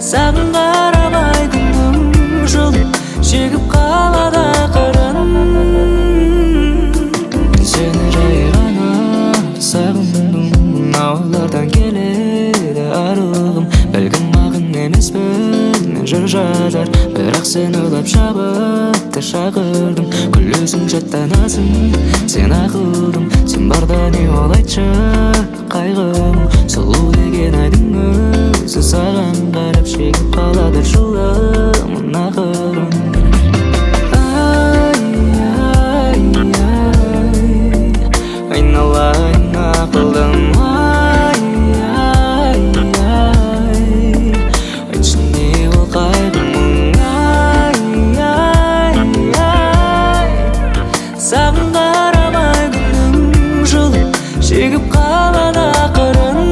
саған қарамай күнім жылып шегіп қалады ақырын. Сені жай ғана сағындым, ауылдардан келеді арылғым. Бәлкім мағын емеспін мен жыр жазар, бірақ сен ойлап шабытты шақырдым. Күлесің жаттанасың сен ақылдым, сен барда не ол айтшы қайғым. Сұлу деген айдың өзі саған қарап шегіп қалады жылымын ақырын. Айналайын ақылдым, айтшы не ол қайғым. Саған қарамай күнім жылып шегіп қалады ақырын.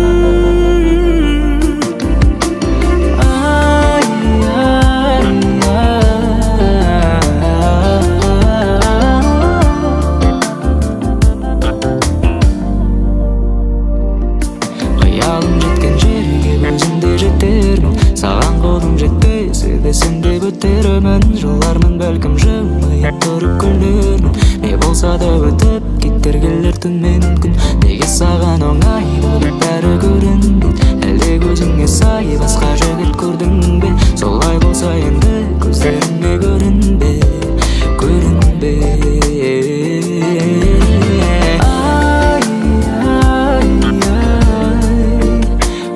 Қиялым жеткен жерге өзім де жетермін, саған қолым жетпесе де сен деп өтермін. Жылармын бәлкім жымиып тұрып күлермін, не болса да өтіп кетер келер түн мен күн. Неге саған оңай болып бәрі көрінбейді, әлде көзіңе сай басқа жігіт көрдің бе? Солай болса енді көздеріңе көрінбе, көрінбе.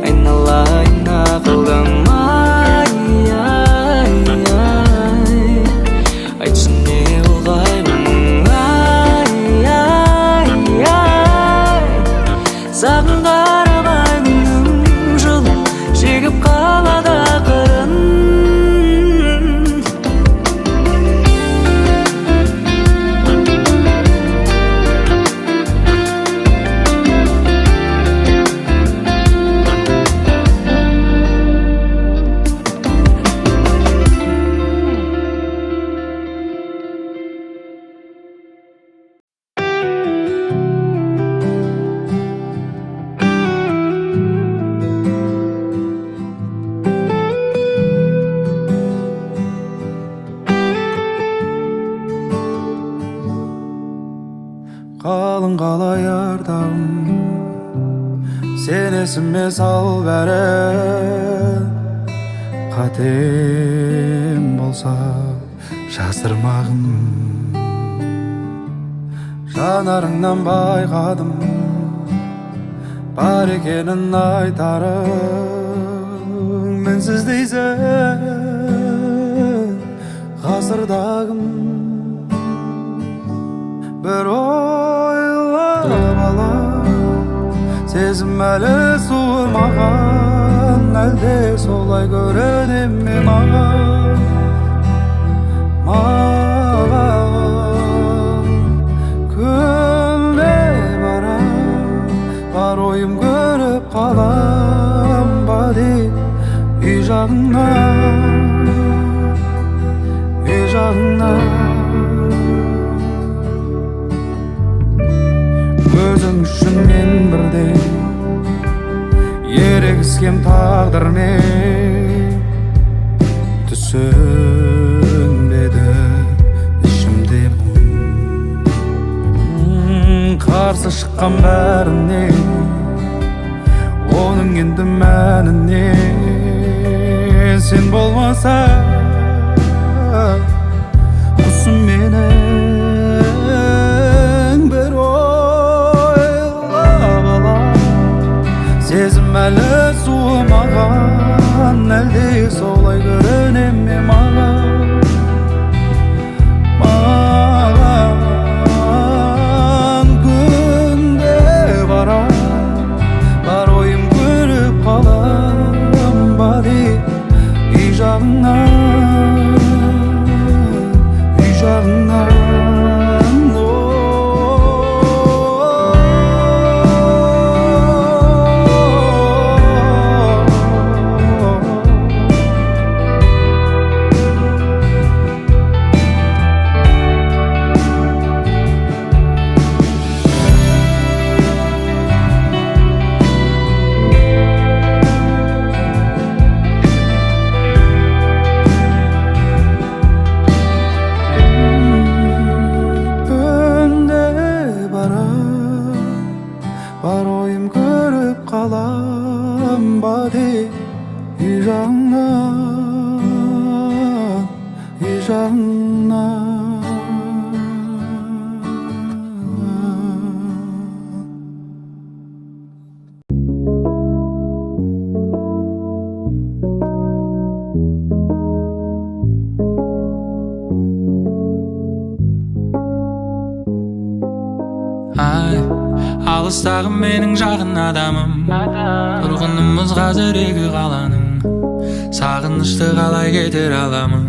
Айналайын ақылдым, айтшы не ол қайғым. Саған қарамай күнім жылып шегіп қалады ақырын. Қалың қалай ардағым, сен есіме сал бәрі. Қатем болса жасырмағын, жанарыңнан байқадым бар екенін айтарың. Менсіз дейсің ғасырдағым, бір ойлап алам, сезім әлі суымаған, әлде солай көріне ме маған? Күлме барам, бар ойым көріп қалам ба деп үй жағыңнан, үй жағыңнан. Өзің үшін мен бірдей ерегіскем тағдырмен, түсінбеді ішімде мұң. Қарсы шыққан бәріне, оның енді мәніне, сен болмаса құсым менің бір ойлап алам, сезім әлі суымаған, әлде солай көріне ме маған? Маған күнде барам, бар ойым көріп қалам ба деп үй жағыңнан, үй жағыңнан. жағыңнан, жағыңнан. Алыстағы менің жақын адамым, тұрғынымыз қазір екі қаланың. Сағынышты қалай кетер аламын.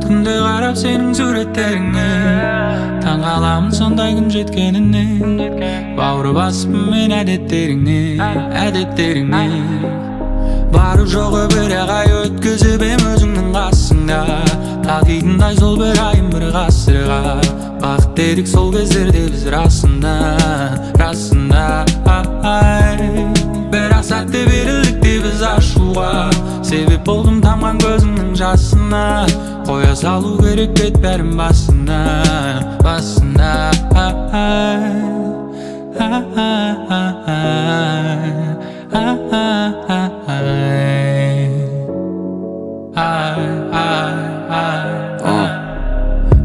Түнде қарап сенің суреттеріңе, таң қаламын сондай күн жеткеніне. Бауыр басып мен әдеттеріңе. Барып жоғы бір ағай өткізіп ем өзіңнің қасыңда. Тағидындай сол бір айым бір ғасырға. Бақыт дедік сол кездерде біз расында. Бірақ сәтте берілдік біз ашуға. Себеп болдым тамған көзімнің жасына. Қоя салу керек бет бәрін басында.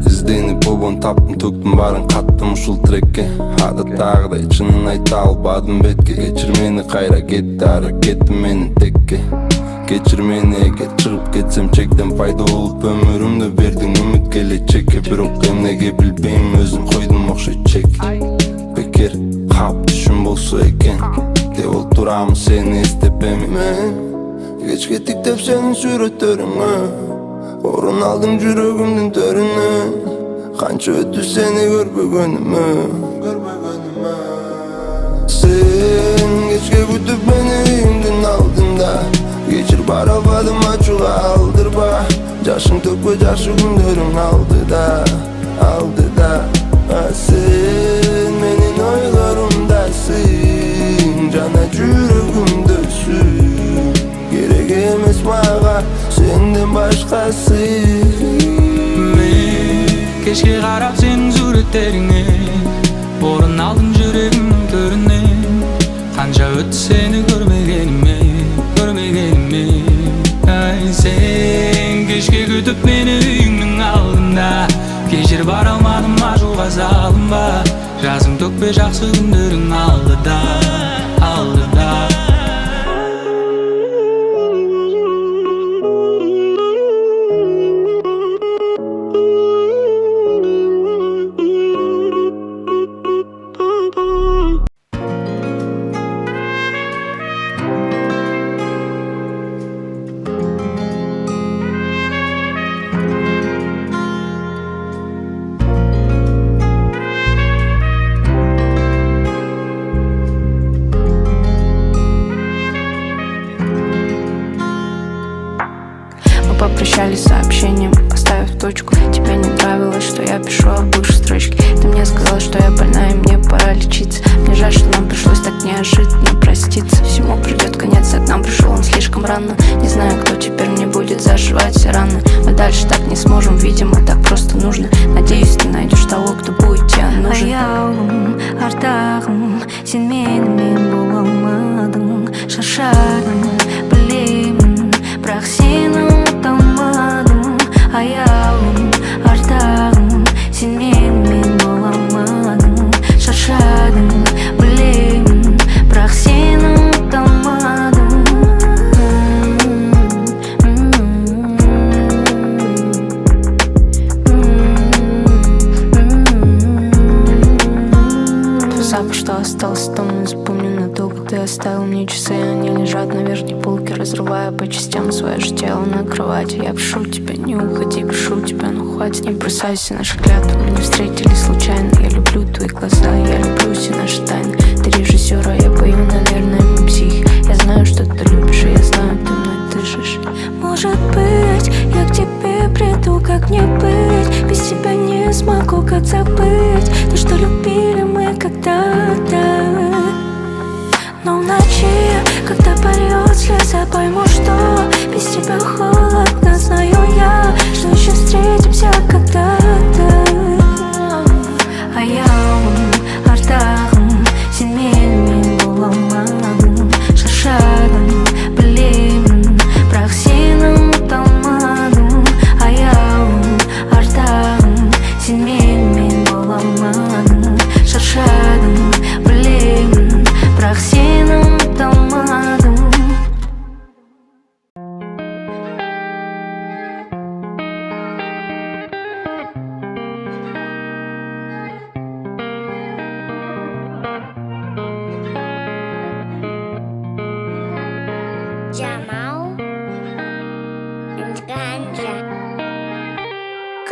Ізденіп обон таптым, төктім барын қаттым ұшыл трекке. Адаттағыдай шынын айта албадым бетке. Кешір мені қайра кетті әрекетті мені текке. Кешір мені егер шығып кетсем чектен пайда болып өмірімді бердің үміт келечекке. Бірақ емнеге білбеймін өзім қойдым оқшай чек. Бекер қап түшім болса екен де ол тұрамын сені естеп емемен. Кеш кеттік деп сенің суреттеріңе, орын алдың жүрегімдің төрінен. Қанша өтті сені көрбегенімі. Сен кешке күтіп мені үйімдің алдында. Кешір бара албадым ачуға алдырба. Жашың төкпе жақсы күндерің алдыда. Сен менің ойларымдасың, жана жүрегімдесің. Керек емес маға сенден башқасы. Кешке қарап сенің суреттеріңе, орын алдың жүрегімнің төрінен. Қанша өтті сені көрмегеніме. Сен кешке күтіп мені үйіңнің алдында. Кешір бара алмадым ажуға салынба. Жазың төкпе жақсы күндерің алдыда. Попрощались сообщением, поставив точку. Тебе не нравилось, что я пишу об бывшей строчке. Ты мне сказала, что я больна и мне пора лечиться. Мне жаль, что нам пришлось так неожиданно проститься. Всему придет конец, а к нам пришел он слишком рано. Не знаю, кто теперь мне будет зашивать все раны. Мы дальше так не сможем, видимо, так просто нужно. Надеюсь, ты найдешь того, кто будет тебе нужен. Аяулым, ардағым, сен менімен бола алмадың. Шаршадым, білемін, бірақ сені ұмыта алмадым. Аяулым, ардағым, сен менімен бола алмадың. Шаршадым, білемін, бірақ сені ұмыта алмадым. Запах, что остался дома, запомню надолго. Ты оставил мне часы, они лежат на верхней полке, разрывая по частям свое же тело на кровати. Я прошу тебя, не уходи, прошу тебя, ну хватит. Не бросайся, наши клятвы мы не встретились случайно. Я люблю твои глаза, я люблю все наши тайны. Ты режиссер, а я пою, наверное, мы псих. Я знаю, что ты любишь, и я знаю, ты мной дышишь. Может быть, я к тебе приду, как мне быть. Без тебя не смогу, как забыть то, что любили мы когда-то. Но в ночи, когда польет слеза, пойму, что без тебя холодно. Знаю я, что еще встретимся когда-то. Аяулым, ардағым, сен менімен бола алмадың. Шаршадым,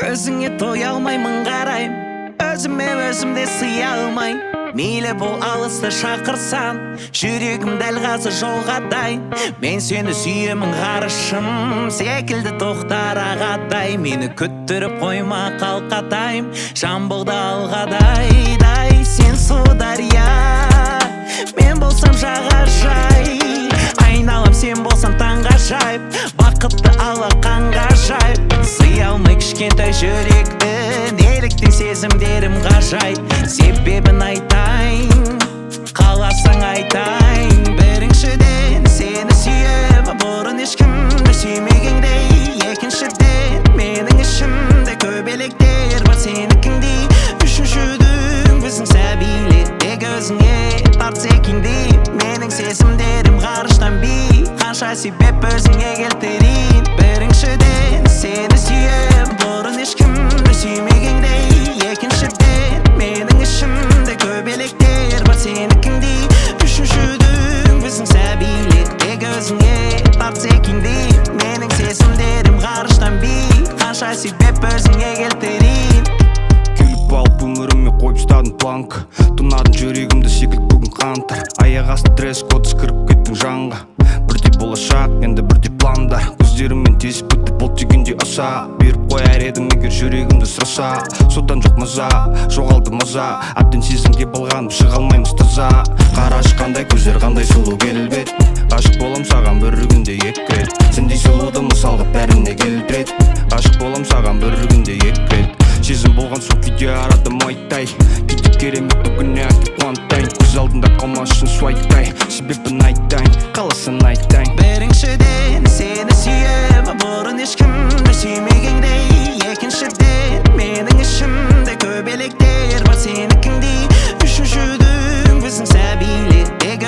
Көзіңе тоя алмаймын қарайым, өзіме өзімде сыя алмайм. Мейлі бол алысты шақырсан, жүрегім дәл қазір жолға дайын. Мен сені сүйемін ғарышым, секілді тоқтар ағадай. Мені күттіріп қойма қалқатайым, жамбылды алғадай. Сен су дария, мен болсам жағажай. Айналам сен болсам таңғажайып, бақытты алақанға жайып. Сыя алмай кішкентай жүректі, неліктен сезімдерім ғажайып. Себебін айтайын, қаласаң айтайын. Біріншіден сені сүйем, бұрын ешкімді сүймегендей. Екіншіден менің ішімде көбелектер бар сенікіндей. Үшіншіден біздің сәбилер өзіңе тартса екендей. Менің сезімдерім ғарыштан биік, қанша себеп өзіңе келтірейін. Біріншіден сені сүйем, бұрын ешкімді сүймегендей. Екіншіден менің ішімде көбелектер бар сенікіндей. Үшіншіден біздің сәбилер өзіңе тартса екендей. Менің сезімдерім ғарыштан биік, қанша себеп өзіңе келтірейін. Келіп алып өміріме қойып ұстадың планка, тұнадың жүрегімді секілді бүгін қантар. Аяқ асты дресс-кодсыз кіріп кеттің жанға, бірде болашақ, енді бірде пландар. Көздеріммен тесіп өтіп бұл түйгенде аса, беріп қояр едім егер жүрегімді сұраса. Содан жоқ маза, жоғалды маза, әбден сезімге балғанып шыға алмаймыз таза. Қарашы қандай көздер, қандай сұлу келбет, ғашық болам саған бір күнде екі рет. Сендей сұлуды мысалға бәріне келтіреді, ғашық болам саған бір күнде екі рет. Сезім болған соң күйде арада майтай, кейде керемет бүгіне әкеп қуантайын. Көз алдында қалмас үшін суайтай, себебін айтайын, қаласын айтайын. Біріншіден сені сүйем, бұрын ешкімді сүймегендей. Екіншіден менің ішімде көбелектер бар сенікіндей. Үшіншіден біздің сәбилер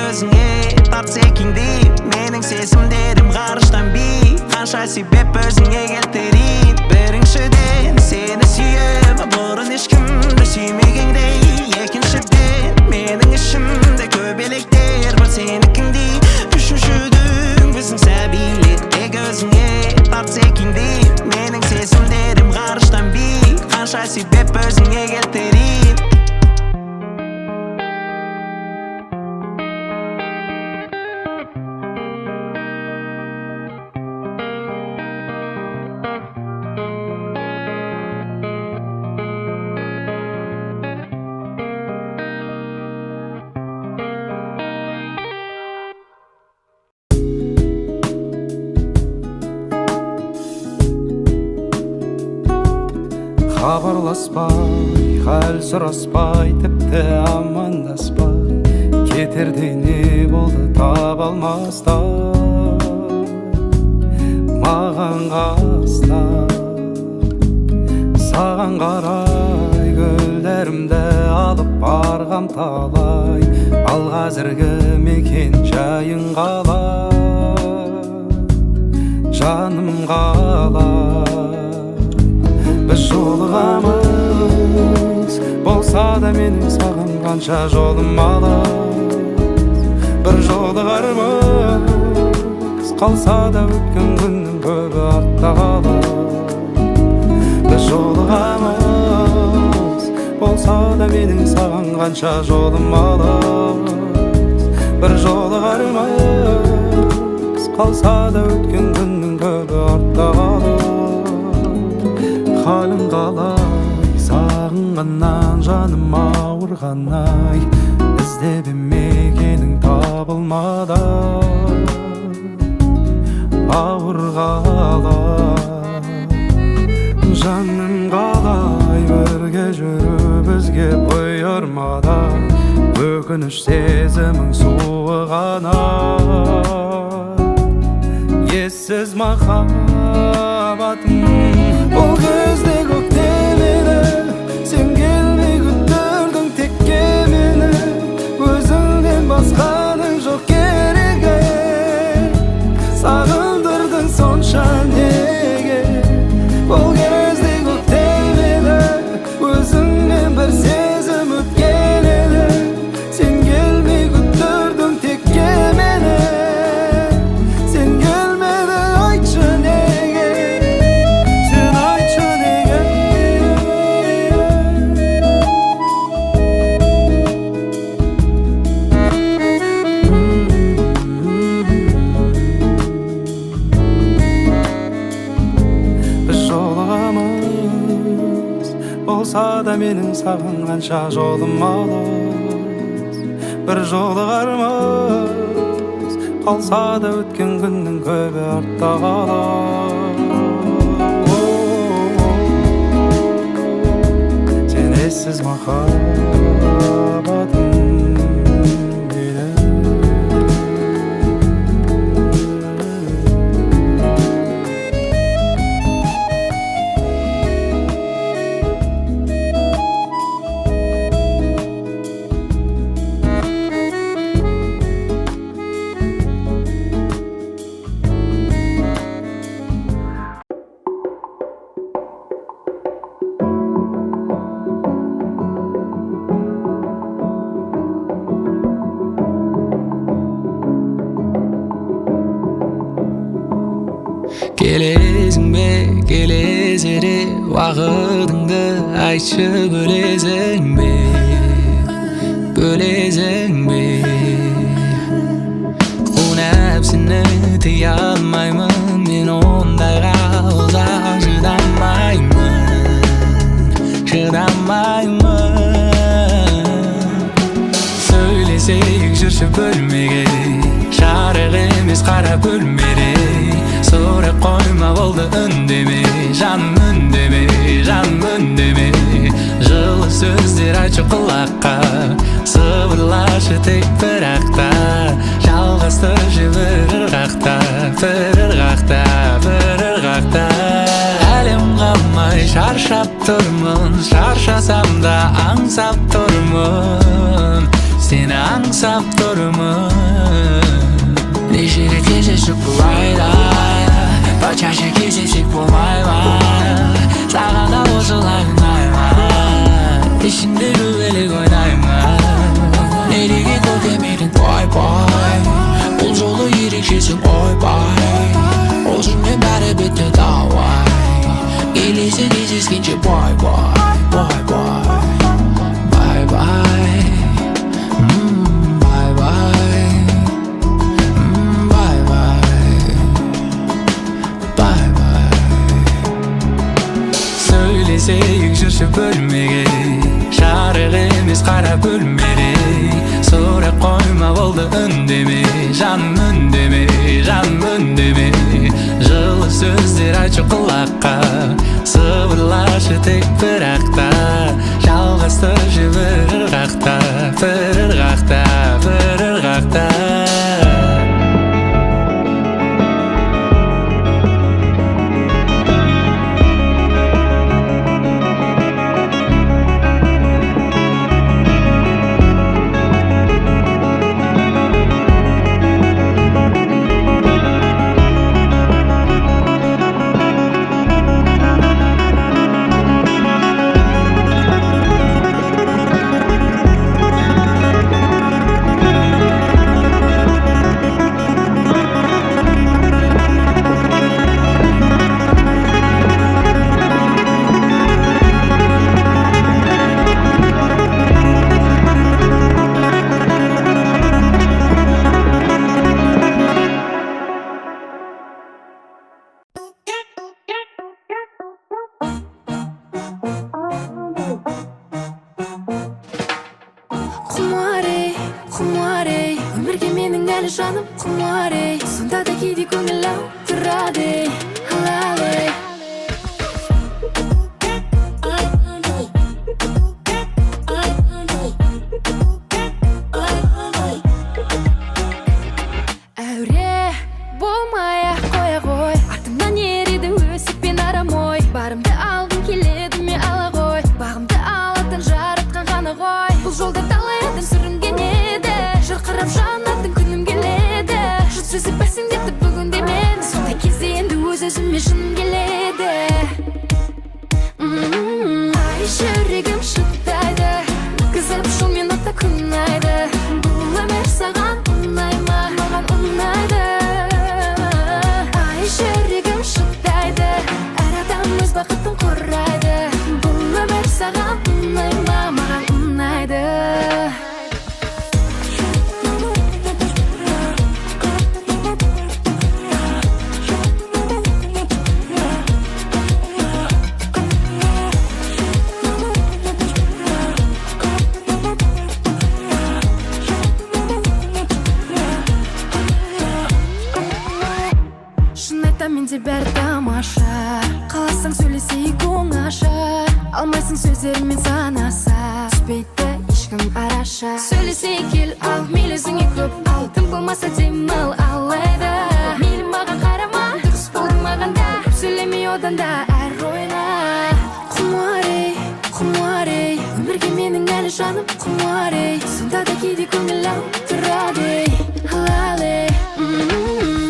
өзіңе тартса екендей. Менің сезімдерім ғарыштан биік, қанша себеп өзіңе келтірейін. Біріншіден сені сүйем, бұрын ешкімді сүймегендей. Екіншіден менің ішімде көбелектер бар сенікіндей. Үшіншіден біздің сәбилер өзіңе тартса екендей. Менің сезімдерім ғарыштан биік, қанша себеп өзіңе келтірейін. Хабарласпай, хәл сұраспай, тіпті амандаспай, кетерде не болды таба алмаста. Маған қаста, саған қарай гүлдерімді алып барғам талай. Ал қазіргі мекен жайың қалай, жаным қалай. Біз жолығамыз, болса да менің саған қанша жолым алыс. Бір жолығармыз, қалса да өткен күннің көбі артта қалар. Біз жолығамыз, болса да менің саған қанша жолым алыс. Бір жолығармыз, қалса да өткен күннің көбі артта қалар. Халің қалай, сағынғаннан жаным ауырғанай, іздеп мекенің табылмады. Ауыр қалай, жаным қалай, бірге жүру бізге бұйырмады. Өкініш сезімің суығана, ессіз махаббатым. Бұл кезде көктем еді, сен келмей күттірдің текке мені. Өзіңден басқаның жоқ керегі, сағындырдың сонша неге. Бұл кезде көктем еді, өзіңмен бір сезім өткен еді. Сен келмей күттірдің текке мені. Сен келмеді, айтшы неге, сен айтшы неге. да менің саған қанша жолым алыс, бір жолығармыз, қалса да өткен күннің көбі артта қалар. Сен ессіз махаббатым Келесің бе, келезере уақытыңды айтшы, бөлесің бе, бөлесің бе. Қу нәпсіні тыя алмаймын, мен ондайға ұзақ шыдамаймын. Сөйлесейік жүрші бөлмеге, жарық емес қара бөлмеде. Сұрақ қойма болды үндеме, жаным үндеме, жаным үндеме. Жылы сөздер айтшы құлаққа, сыбырлашы тек бір ақта. Жалғастыршы бір ырғақта, бір ырғақта, бір ырғақта. Әлем қалмай шаршап тұрмын, шаршасам да аңсап тұрмын, сені аңсап тұрмын. Неше рет кездесіп бұл айда, почаще кездесек болмай ма? Саған да осылай ұнаймын, ішіндегі бөлек ойнаймын. Неге көргенмедің бай-бай, бұл жолы ерекшесің ойбай. Ол жүрмен бәрі бітті давай, келесі кездескенше бай-бай, бай-бай, бай-бай. Сөйлесейік жүрші бөлмеге, жарық емес қара бөлмеде. Сұрақ қойма болды үндеме, жаным үндеме, жаным үндеме. Жылы сөздер айтшы құлаққа, сыбырлашы тек бір ақта. Жалғастыршы бір ырғақта, бір ырғақта, бір ырғақта. жаным құмар ей, сонда да кейде көңіл аудырады ей, алалы ей. Әуре болмай-ақ қоя ғой, артымнан ереді өсекпен арам ой. Барымды алғым келеді ме ала ғой, бағымды алатын жаратқан ғана ғой. Бұл жолда талай адам сүрінген еді, жарқырап жанатын күнім келеді. Жұрт сөзі бәсеңдепті бүгінде мен, сондай кезде енді да менде бәрі тамаша. Қаласаң сөйлесейік оңаша, алмайсың сөздерімен санаса, түспейді ешкім араша. Сөйлесейік кел ал, мейлі көп ал, тым болмаса демал алайда. Мейлі маған қарама, дұрыс болды маған да, көп сөйлемей одан да әр ойна. Құмарей, құмарей, өмірге менің әлі жаным құмарей, сонда да кейде көңіл алып тұрады лалей.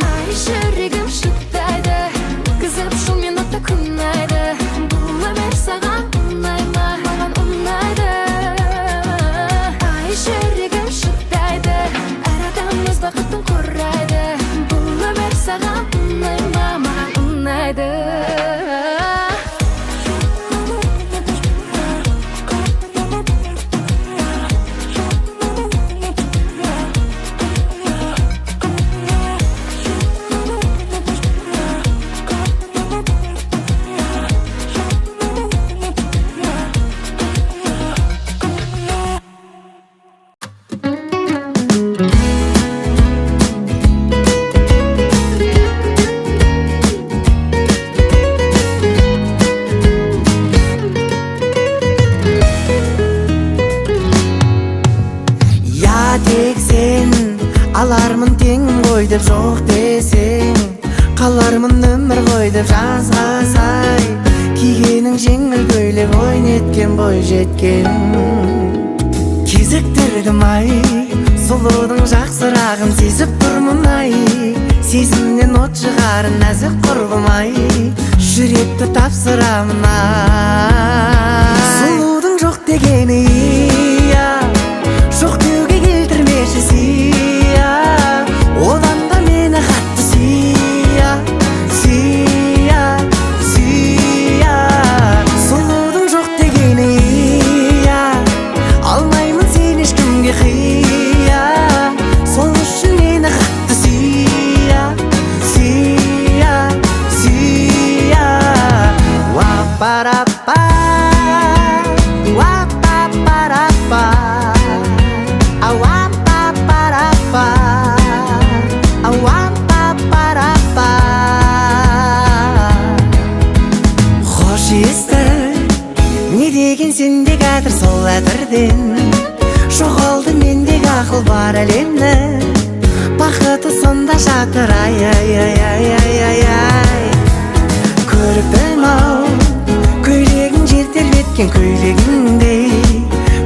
Ай жүрегім шыдайды, қызып шылмен отта күнайды. Бұл өмір саған ұнай ма? Маған ұнайды. Ай жүрегім шыдайды, әр адам өз бақытын қорғайды. Бұл өмір саған ұнай ма? Маған ұнайды. Алармын теңім ғой деп жоқ десең, қалармын өмір ғой деп жазға сай. Кигенің жеңіл көйлек ойнеткен бой жеткен. Кезіктірдім ай, сұлудың жақсырағын сезіп тұрмын ай. Сезімнен от шығарын нәзік құрбым ай, жүректі тапсырамын ай. Сұлудың жоқ дегені иә, жоқ деуге келтірмеші сия. Одан да мені қатты сия, сия, сия. Сұлудың жоқ дегені иә, алмаймын сен ешкімге қия. Сол үшін мені қатты сия, сия, сия. Уа-па-ра-па, уа-па-па-ра-па, ау-па-па-ра-па, ау-па-па-ра-па. Хош есті, не деген сенде кәдір сол әтірден. Жоғалды мендегі ақыл бар әлемді, бақыты сонда жатыр ай-ай-ай-ай-ай-ай. Көріппін ау, көйлегің жер тербеткен көйлегіңдей,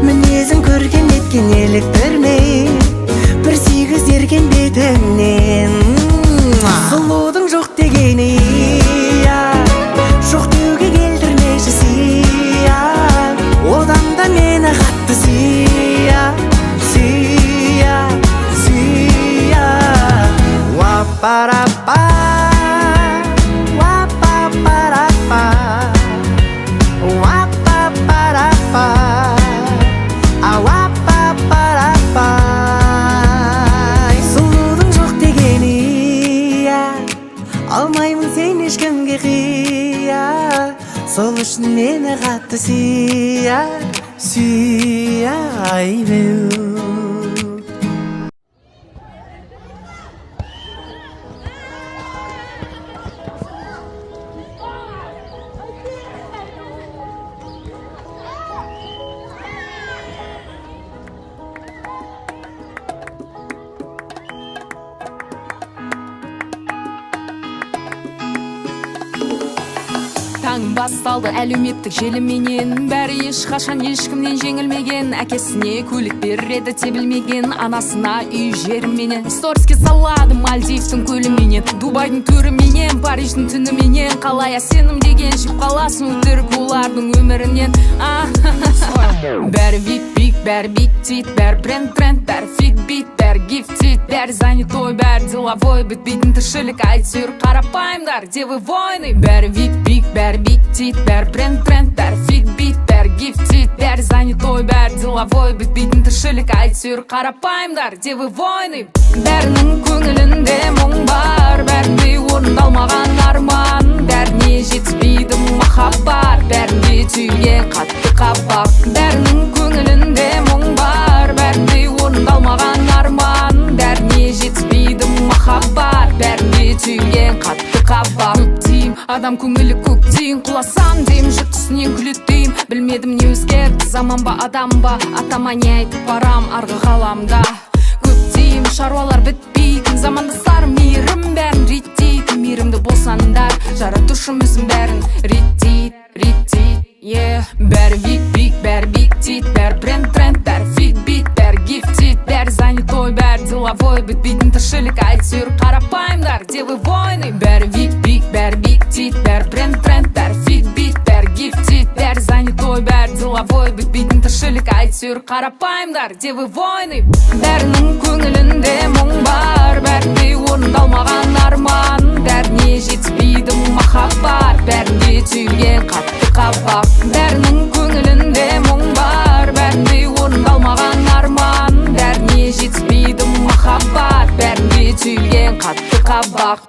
мінезің көрген еткен еліктірмей, бір сүйгіз ерген бетіңнен. Сұлудың жоқ дегені иә, жоқ деуге келтірмеші сия. Одан да мені қатты сия, сия, сия. Уа-па-ра-па, уа-па-па-ра-па, уа-па-па-ра-па, ау-па-па-ра-па. Сұлудың жоқ дегені иә, алмаймын сен ешкімге қия. Сол үшін мені қатты сия, сүйай беу. Таң басталды әлеуметтік желіменен, бәрі ешқашан ешкімнен жеңілмеген. Әкесіне көлік береді тебілмеген, анасына үй жерменен. Сториске салады Мальдивтің көліменен, Дубайдың төріменен, Париждің түніменен. Қалай сенім деген жіп қаласын өтірік олардың өмірінен. Бәрі вип-вип, бәрі бит-тит, бәрі бренд-тренд, бәрі фит-бит, бәрі гифт-тит, бәрі занятой, бәрі деловой. Бітпейтін тіршілік әйтеуір қарапайымдар, де вы войны. Бәрі вип-вип, бәрі бит-тит, бәрі бренд-тренд, бәрі фит-бит, бәрі гифт-тит, бәрі занятой, бәрі деловой. Бітпейтін тіршілік әйтеуір қарапайымдар, де вы войны. Бәрінің көңілінде мұң бар, бәрінде орындалмаған арман, бәріне жетпейді махаббат, бәрінде түйген қатты қабақ. Бәрінің көңілінде мұң бар, бәрінде орындалмаған арман, бәріне жетпейді махаббат, бәрінде түйген қатты қабақ. Адам көңілі көк дейін құласам дейм, жұрт үстінен күледі дейм. Білмедім не өзгерді, заман ба адам ба, атама не айтып барам арғы ғаламда. Көптейім шаруалар бітпейтін, замандастарым мейірім бәрін реттейтін. Мейірімді болсаңдар, жаратушым өзім бәрін реттейді, бәрі вик-вик, бәрі биг-тит, бәрі бренд-тренд, бәрі фит-бит, бәрі гифтит, бәрі занятой, бәрі деловой. Бітпейтін тіршілік әйтеуір қарапайымдар, де вы войны. Бәрі вик-вик, бәрі биг-тит, бәрі бренд-тренд, бәрі фит-бит, бәрі гифтит, бәрі занятой, бәрі деловой. Бітпейтін тіршілік әйтеуір қарапайымдар, де вы войны. Бәрінің көңілінде мұң бар, бәрінде орындалмаған арман, бәріне жетіспейді махаббат, бәрінде түйілген қатты қабақ. Бәрінің көңілінде мұң бар, бәрінде орындалмаған арман, бәріне жетіспейді махаббат, бәрінде түйілген қатты қабақ.